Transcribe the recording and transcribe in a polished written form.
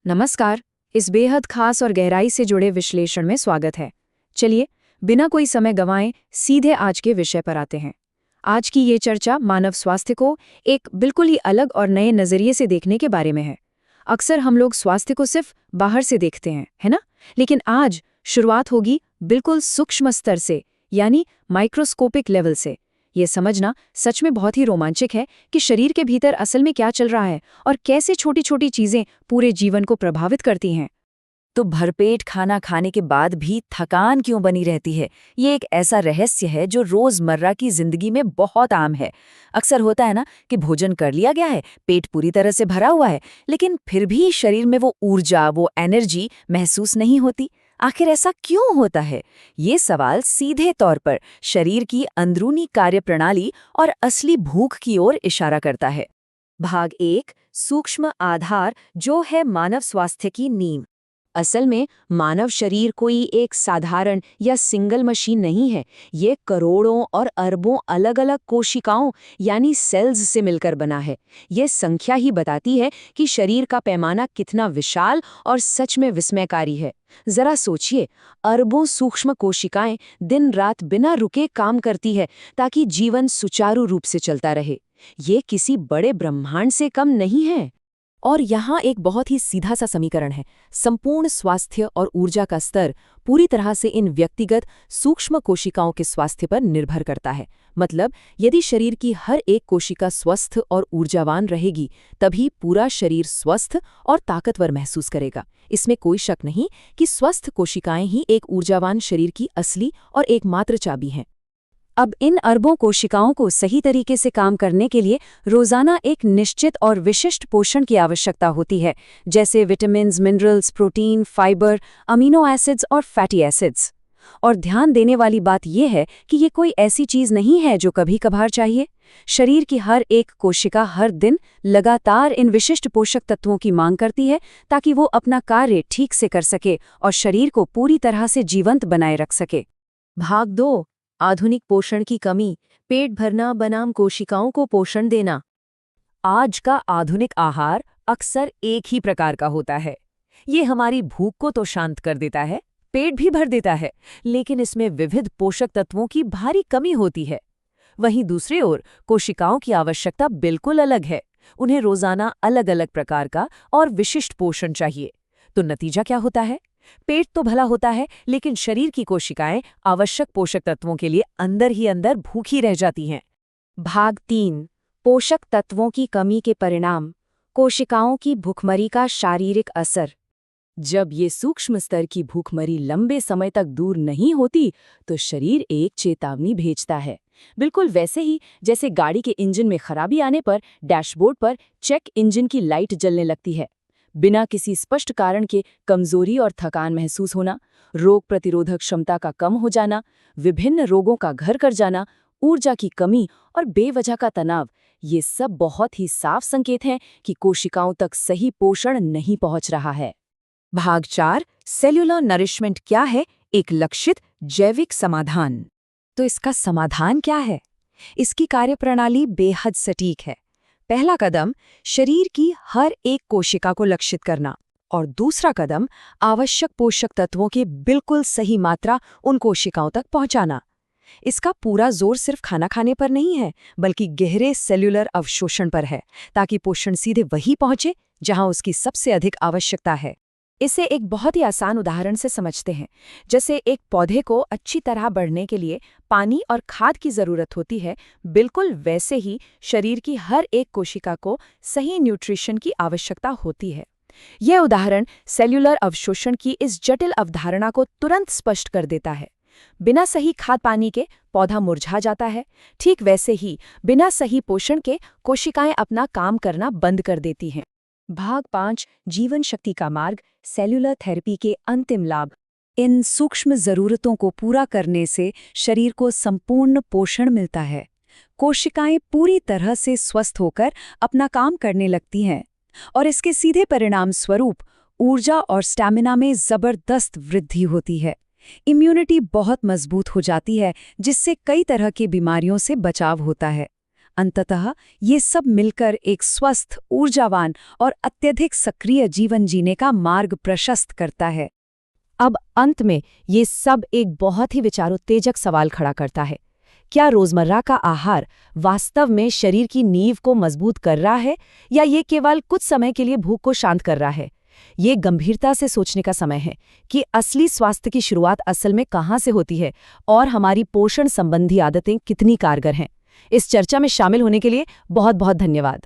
नमस्कार। इस बेहद खास और गहराई से जुड़े विश्लेषण में स्वागत है। चलिए, बिना कोई समय गंवाए सीधे आज के विषय पर आते हैं। आज की ये चर्चा मानव स्वास्थ्य को एक बिल्कुल ही अलग और नए नजरिए से देखने के बारे में है। अक्सर हम लोग स्वास्थ्य को सिर्फ बाहर से देखते हैं, है ना? लेकिन आज शुरुआत होगी बिल्कुल सूक्ष्म स्तर से, यानी माइक्रोस्कोपिक लेवल से। ये समझना सच में बहुत ही रोमांचक है कि शरीर के भीतर असल में क्या चल रहा है और कैसे छोटी छोटी चीजें पूरे जीवन को प्रभावित करती हैं। तो भरपेट खाना खाने के बाद भी थकान क्यों बनी रहती है? ये एक ऐसा रहस्य है जो रोजमर्रा की जिंदगी में बहुत आम है। अक्सर होता है ना कि भोजन कर लिया गया है, पेट पूरी तरह से भरा हुआ है, लेकिन फिर भी शरीर में वो ऊर्जा, वो एनर्जी महसूस नहीं होती। आखिर ऐसा क्यों होता है? ये सवाल सीधे तौर पर शरीर की अंदरूनी कार्यप्रणाली और असली भूख की ओर इशारा करता है। भाग 1, सूक्ष्म आधार, जो है मानव स्वास्थ्य की नींव। असल में मानव शरीर कोई एक साधारण या सिंगल मशीन नहीं है। ये करोड़ों और अरबों अलग अलग कोशिकाओं यानी सेल्स से मिलकर बना है। ये संख्या ही बताती है कि शरीर का पैमाना कितना विशाल और सच में विस्मयकारी है। जरा सोचिए, अरबों सूक्ष्म कोशिकाएं दिन रात बिना रुके काम करती है ताकि जीवन सुचारू रूप से चलता रहे। ये किसी बड़े ब्रह्मांड से कम नहीं है। और यहाँ एक बहुत ही सीधा सा समीकरण है। संपूर्ण स्वास्थ्य और ऊर्जा का स्तर पूरी तरह से इन व्यक्तिगत सूक्ष्म कोशिकाओं के स्वास्थ्य पर निर्भर करता है। मतलब, यदि शरीर की हर एक कोशिका स्वस्थ और ऊर्जावान रहेगी, तभी पूरा शरीर स्वस्थ और ताकतवर महसूस करेगा। इसमें कोई शक नहीं कि स्वस्थ कोशिकाएं ही एक ऊर्जावान शरीर की असली और एकमात्र चाबी हैं। अब इन अरबों कोशिकाओं को सही तरीके से काम करने के लिए रोजाना एक निश्चित और विशिष्ट पोषण की आवश्यकता होती है, जैसे vitamins, minerals, protein, fibre, amino acids और फैटी एसिड्स। और ध्यान देने वाली बात यह है कि ये कोई ऐसी चीज नहीं है जो कभी कभार चाहिए। शरीर की हर एक कोशिका हर दिन लगातार इन विशिष्ट पोषक तत्वों की मांग करती है ताकि वो अपना कार्य ठीक से कर सके और शरीर को पूरी तरह से जीवंत बनाए रख सके। भाग 2, आधुनिक पोषण की कमी, पेट भरना बनाम कोशिकाओं को पोषण देना। आज का आधुनिक आहार अक्सर एक ही प्रकार का होता है। ये हमारी भूख को तो शांत कर देता है, पेट भी भर देता है, लेकिन इसमें विविध पोषक तत्वों की भारी कमी होती है। वहीं दूसरी ओर कोशिकाओं की आवश्यकता बिल्कुल अलग है। उन्हें रोजाना अलग अलग प्रकार का और विशिष्ट पोषण चाहिए। तो नतीजा क्या होता है? पेट तो भला होता है, लेकिन शरीर की कोशिकाएं आवश्यक पोषक तत्वों के लिए अंदर ही अंदर भूखी रह जाती हैं। भाग 3, पोषक तत्वों की कमी के परिणाम, कोशिकाओं की भूखमरी का शारीरिक असर। जब ये सूक्ष्म स्तर की भूखमरी लंबे समय तक दूर नहीं होती, तो शरीर एक चेतावनी भेजता है। बिल्कुल वैसे ही जैसे गाड़ी के इंजन में खराबी आने पर डैशबोर्ड पर चेक इंजन की लाइट जलने लगती है। बिना किसी स्पष्ट कारण के कमजोरी और थकान महसूस होना, रोग प्रतिरोधक क्षमता का कम हो जाना, विभिन्न रोगों का घर कर जाना, ऊर्जा की कमी और बेवजह का तनाव, ये सब बहुत ही साफ संकेत हैं कि कोशिकाओं तक सही पोषण नहीं पहुंच रहा है। भाग 4, सेल्यूलर नरिशमेंट क्या है, एक लक्षित जैविक समाधान। तो इसका समाधान क्या है? इसकी कार्यप्रणाली बेहद सटीक है। पहला कदम, शरीर की हर एक कोशिका को लक्षित करना, और दूसरा कदम, आवश्यक पोषक तत्वों की बिल्कुल सही मात्रा उन कोशिकाओं तक पहुंचाना। इसका पूरा जोर सिर्फ खाना खाने पर नहीं है, बल्कि गहरे सेल्यूलर अवशोषण पर है, ताकि पोषण सीधे वहीं पहुंचे जहां उसकी सबसे अधिक आवश्यकता है। इसे एक बहुत ही आसान उदाहरण से समझते हैं। जैसे एक पौधे को अच्छी तरह बढ़ने के लिए पानी और खाद की जरूरत होती है, बिल्कुल वैसे ही शरीर की हर एक कोशिका को सही न्यूट्रिशन की आवश्यकता होती है। यह उदाहरण सेल्यूलर अवशोषण की इस जटिल अवधारणा को तुरंत स्पष्ट कर देता है। बिना सही खाद पानी के पौधा मुरझा जाता है। ठीक वैसे ही बिना सही पोषण के कोशिकाएं अपना काम करना बंद कर देती हैं। भाग 5, जीवन शक्ति का मार्ग, सेल्यूलर थेरेपी के अंतिम लाभ। इन सूक्ष्म जरूरतों को पूरा करने से शरीर को संपूर्ण पोषण मिलता है। कोशिकाएं पूरी तरह से स्वस्थ होकर अपना काम करने लगती हैं और इसके सीधे परिणाम स्वरूप ऊर्जा और स्टैमिना में जबरदस्त वृद्धि होती है। इम्यूनिटी बहुत मजबूत हो जाती है, जिससे कई तरह की बीमारियों से बचाव होता है। अंततः ये सब मिलकर एक स्वस्थ, ऊर्जावान और अत्यधिक सक्रिय जीवन जीने का मार्ग प्रशस्त करता है। अब अंत में ये सब एक बहुत ही विचारोत्तेजक सवाल खड़ा करता है। क्या रोजमर्रा का आहार वास्तव में शरीर की नींव को मजबूत कर रहा है या ये केवल कुछ समय के लिए भूख को शांत कर रहा है? ये गंभीरता से सोचने का समय है कि असली स्वास्थ्य की शुरुआत असल में कहाँ से होती है और हमारी पोषण संबंधी आदतें कितनी कारगर हैं। इस चर्चा में शामिल होने के लिए बहुत बहुत धन्यवाद।